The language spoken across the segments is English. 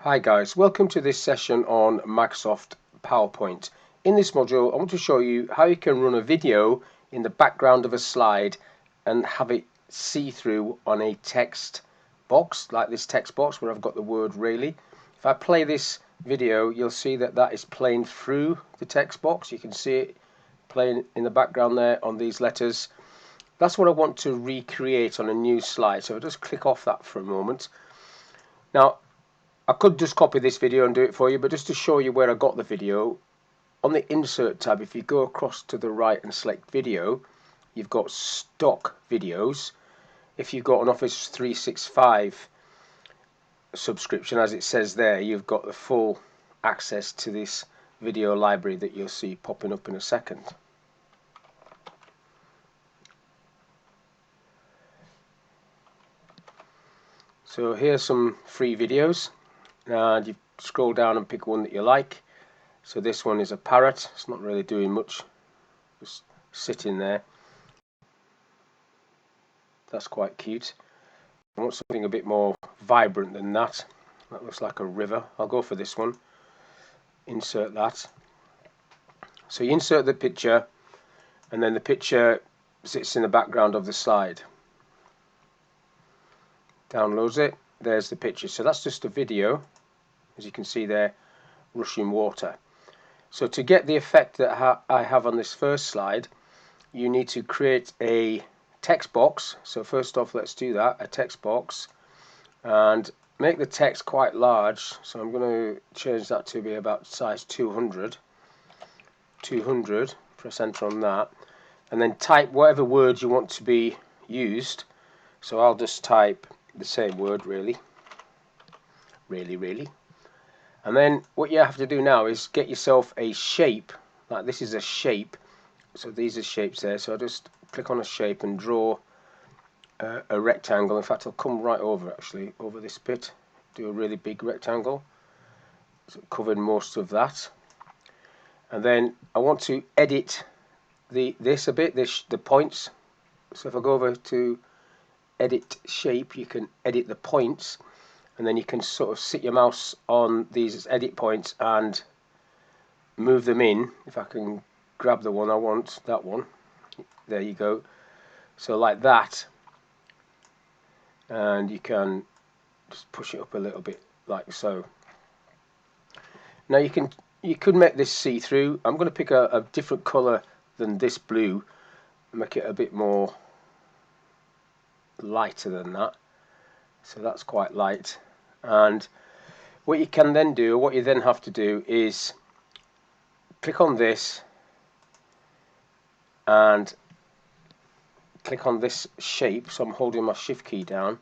Hi guys, welcome to this session on Microsoft PowerPoint. In this module I want to show you how you can run a video in the background of a slide and have it see-through on a text box, like this text box where I've got the word really. If I play this video, you'll see that that is playing through the text box. You can see it playing in the background there on these letters. That's what I want to recreate on a new slide, so I'll just click off that for a moment. Now I could just copy this video and do it for you, but just to show you where I got the video, on the Insert tab, if you go across to the right and select Video, you've got Stock Videos. If you've got an Office 365 subscription, as it says there, you've got the full access to this video library that you'll see popping up in a second. So here's some free videos, and you scroll down and pick one that you like. So this one is a parrot. It's not really doing much, just sitting there. That's quite cute. I want something a bit more vibrant than that. That looks like a river. I'll go for this one. Insert that. So you insert the picture, and then the picture sits in the background of the slide. Downloads it. There's the picture. So that's just a video, as you can see there, rushing water. So to get the effect that I have on this first slide, you need to create a text box. So first off, let's do that, a text box, and make the text quite large. So I'm going to change that to be about size 200. Press enter on that, and then type whatever word you want to be used. So I'll just type the same word, really. And then what you have to do now is get yourself a shape. Like this is a shape. So these are shapes there. So I'll just click on a shape and draw a rectangle. In fact, I'll come right over, actually, over this bit. Do a really big rectangle. So covering most of that. And then I want to edit this a bit, the points. So if I go over to edit shape, you can edit the points. And then you can sort of sit your mouse on these edit points and move them in. If I can grab the one I want, that one, there you go. So like that, and you can just push it up a little bit like so. Now you could make this see-through. I'm going to pick a different color than this blue, make it a bit more lighter than that. So that's quite light. And what you can then do, what you then have to do, is click on this and click on this shape. So I'm holding my shift key down,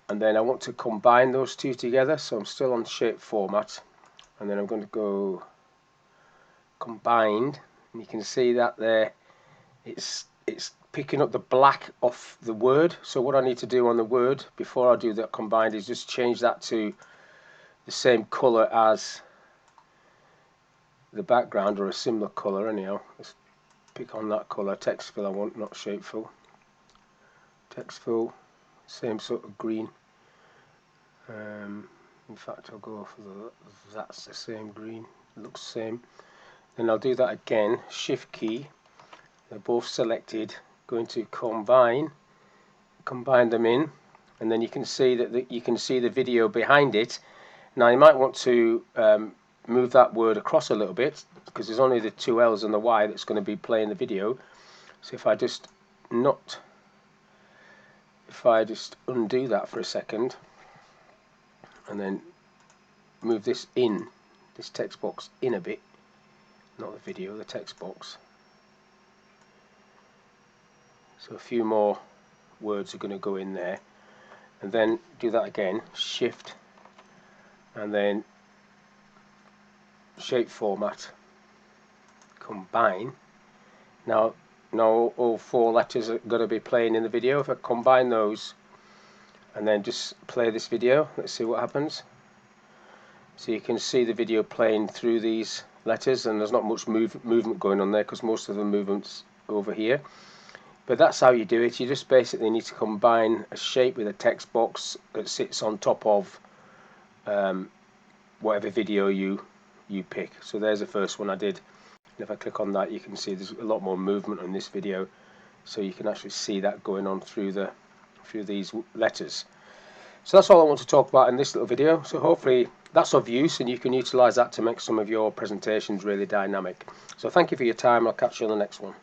and then I want to combine those two together. So I'm still on shape format, and then I'm going to go combined, and you can see that there it's picking up the black off the word. So what I need to do on the word before I do that combined is just change that to the same color as the background, or a similar color anyhow. Let's pick on that color. Text fill I want, not shape fill. Text fill, same sort of green. In fact, I'll go for that's the same green. It looks the same. Then I'll do that again. Shift key. They're both selected. Going to combine them in, and then you can see that you can see the video behind it. Now you might want to move that word across a little bit, because there's only the two L's and the Y that's going to be playing the video. So if I just undo that for a second, and then move this text box in a bit, not the video, the text box. So a few more words are going to go in there, and then do that again, shift, and then shape format, combine. Now all four letters are going to be playing in the video. If I combine those and then just play this video, let's see what happens. So you can see the video playing through these letters, and there's not much movement going on there, because most of the movement's over here. But that's how you do it. You just basically need to combine a shape with a text box that sits on top of whatever video you pick. So there's the first one I did, and if I click on that, you can see there's a lot more movement on this video, so you can actually see that going on through these letters. So that's all I want to talk about in this little video. So hopefully that's of use and you can utilize that to make some of your presentations really dynamic. So thank you for your time. I'll catch you on the next one.